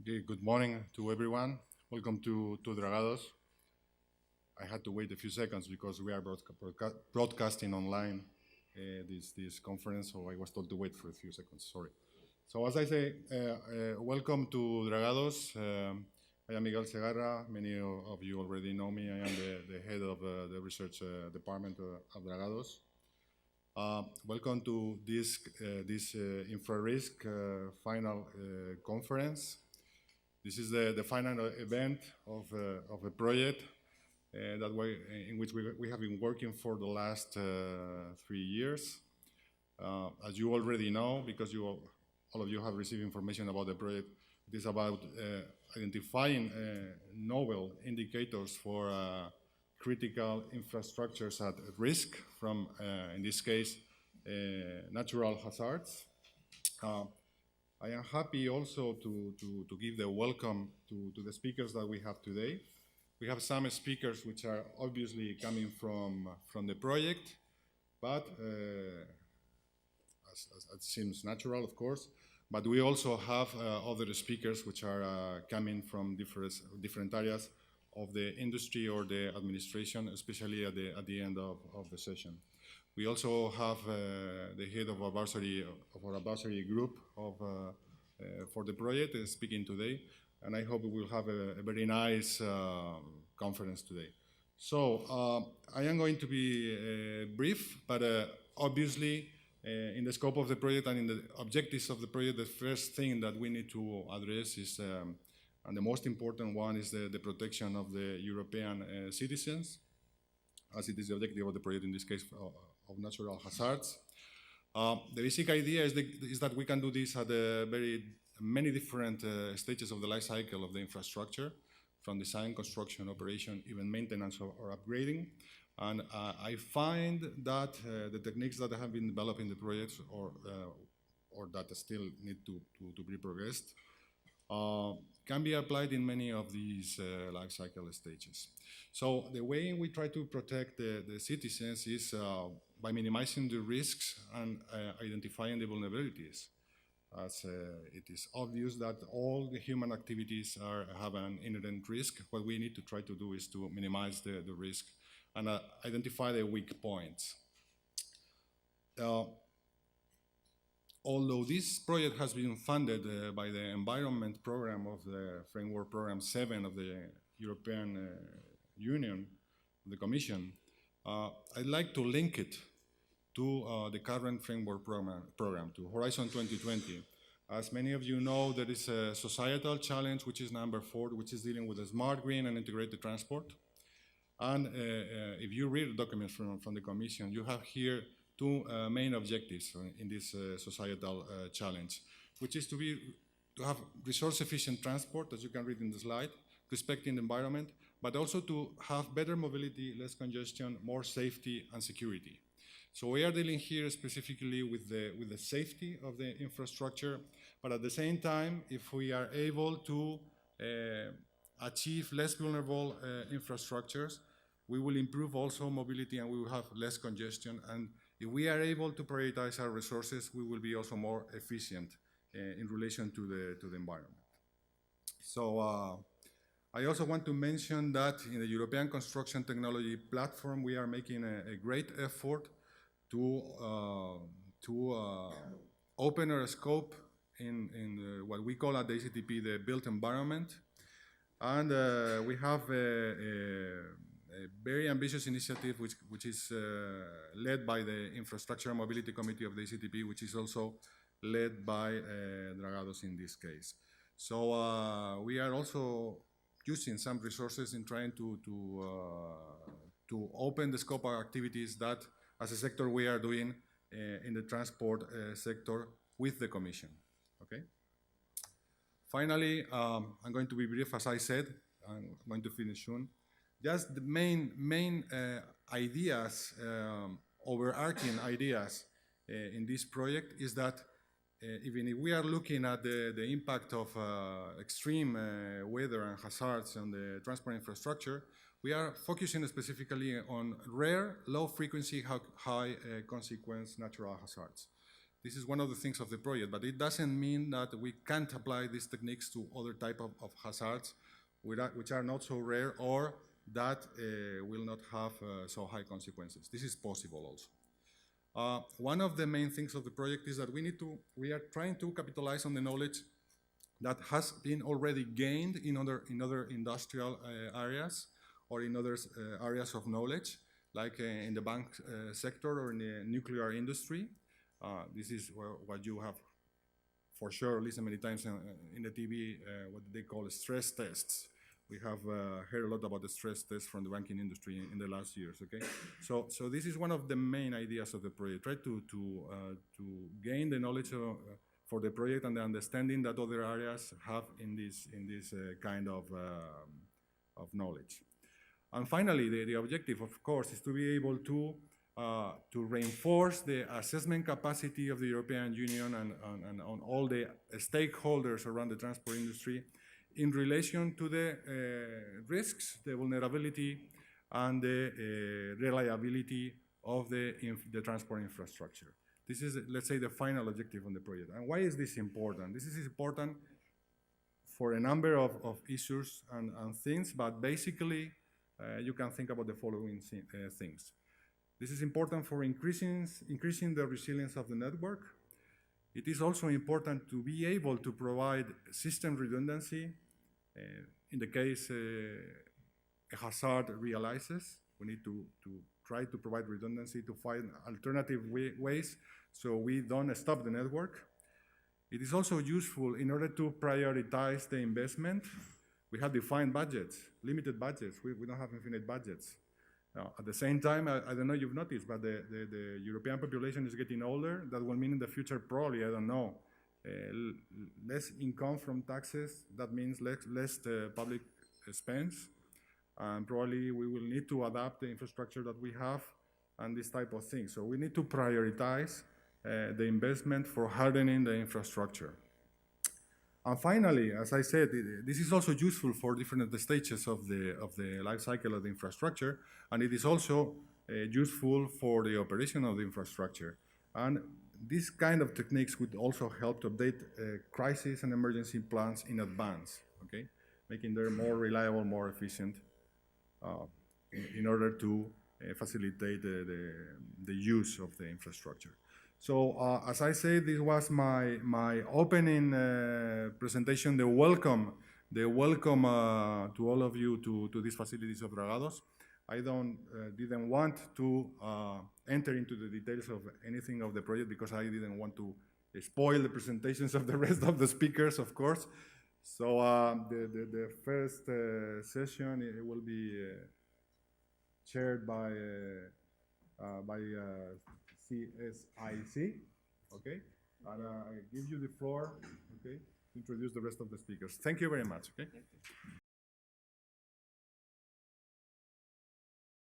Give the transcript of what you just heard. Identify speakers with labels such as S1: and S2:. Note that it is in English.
S1: Okay, good morning to everyone. Welcome to Dragados. I had to wait a few seconds because we are broadcasting online this conference, so I was told to wait for a few seconds, sorry. So as I say, welcome to Dragados. I am Miguel Segarra. Many of you already know me. I am the head of the research department of Dragados. Welcome to this InfraRisk final conference. This is the final event of a project in which we have been working for the last 3 years. As you already know, because all of you have received information about the project, it is about identifying novel indicators for critical infrastructures at risk from, in this case, natural hazards. I am happy also to give the welcome to the speakers that we have today. We have some speakers which are obviously coming from the project, but as it seems natural, of course. But we also have other speakers which are coming from different areas of the industry or the administration, especially at the end of the session. We also have the head of our advisory group for the project speaking today, and I hope we will have a very nice conference today. So I am going to be brief, but obviously in the scope of the project and in the objectives of the project, the first thing that we need to address is, and the most important one, is the protection of the European citizens, as it is the objective of the project in this case of natural hazards. The basic idea is that we can do this at many different stages of the life cycle of the infrastructure, from design, construction, operation, even maintenance or upgrading. And I find that the techniques that have been developed in the projects or that still need to be progressed can be applied in many of these life cycle stages. So the way we try to protect the citizens is by minimizing the risks and identifying the vulnerabilities. As it is obvious that all the human activities have an inherent risk, what we need to try to do is to minimize the risk and identify the weak points. Although this project has been funded by the Environment Program of the Framework Program 7 of the European Union, the Commission, I'd like to link it to the current Framework Program, to Horizon 2020. As many of you know, there is a societal challenge, which is number 4, which is dealing with a smart, green, and integrated transport. And if you read the documents from the Commission, you have here 2 main objectives in this societal challenge, which is to have resource-efficient transport, as you can read in the slide, respecting the environment, but also to have better mobility, less congestion, more safety and security. So we are dealing here specifically with the safety of the infrastructure, but at the same time, if we are able to achieve less vulnerable infrastructures, we will improve also mobility and we will have less congestion. And if we are able to prioritize our resources, we will be also more efficient in relation to the environment. So I also want to mention that in the European Construction Technology Platform, we are making a great effort to open our scope in what we call at the ECTP the built environment. And we have a very ambitious initiative which is led by the Infrastructure and Mobility Committee of the ECTP, which is also led by Dragados in this case. So we are also using some resources in trying to open the scope of activities that, as a sector, we are doing in the transport sector with the Commission. Okay. Finally, I'm going to be brief, as I said. I'm going to finish soon. Just the main ideas, overarching ideas in this project is that even if we are looking at the impact of extreme weather and hazards on the transport infrastructure, we are focusing specifically on rare, low frequency, high consequence natural hazards. This is one of the things of the project, but it doesn't mean that we can't apply these techniques to other type of hazards which are not so rare or that will not have so high consequences. This is possible also. One of the main things of the project is that we are trying to capitalize on the knowledge that has been already gained in other industrial areas or in other areas of knowledge, like in the bank sector or in the nuclear industry. This is what you have for sure listened many times in the TV, what they call stress tests. We have heard a lot about the stress tests from the banking industry in the last years. Okay, so this is one of the main ideas of the project. Try to gain the knowledge for the project and the understanding that other areas have in this kind of knowledge. And finally, the objective, of course, is to be able to reinforce the assessment capacity of the European Union and on all the stakeholders around the transport industry in relation to the risks, the vulnerability, and the reliability of the transport infrastructure. This is, let's say, the final objective on the project. And why is this important? This is important for a number of issues and things, but basically you can think about the following things. This is important for increasing the resilience of the network. It is also important to be able to provide system redundancy in the case a hazard realizes. We need to try to provide redundancy to find alternative ways so we don't stop the network. It is also useful in order to prioritize the investment. We have defined budgets, limited budgets. We don't have infinite budgets. At the same time, I don't know if you've noticed, but the European population is getting older. That will mean in the future, probably, I don't know, less income from taxes. That means less public expense. And probably we will need to adapt the infrastructure that we have and this type of thing. So we need to prioritize the investment for hardening the infrastructure. And finally, as I said, this is also useful for different stages of the life cycle of the infrastructure, and it is also useful for the operation of the infrastructure. And these kind of techniques would also help to update crisis and emergency plans in advance, okay? Making them more reliable, more efficient in order to facilitate the use of the infrastructure. So as I said, this was my opening presentation, the welcome to all of you to these facilities of Dragados. I didn't want to enter into the details of anything of the project because I didn't want to spoil the presentations of the rest of the speakers, of course. So the first session it will be chaired by CSIC, okay? And I give you the floor, okay, to introduce the rest of the speakers. Thank you very much, okay?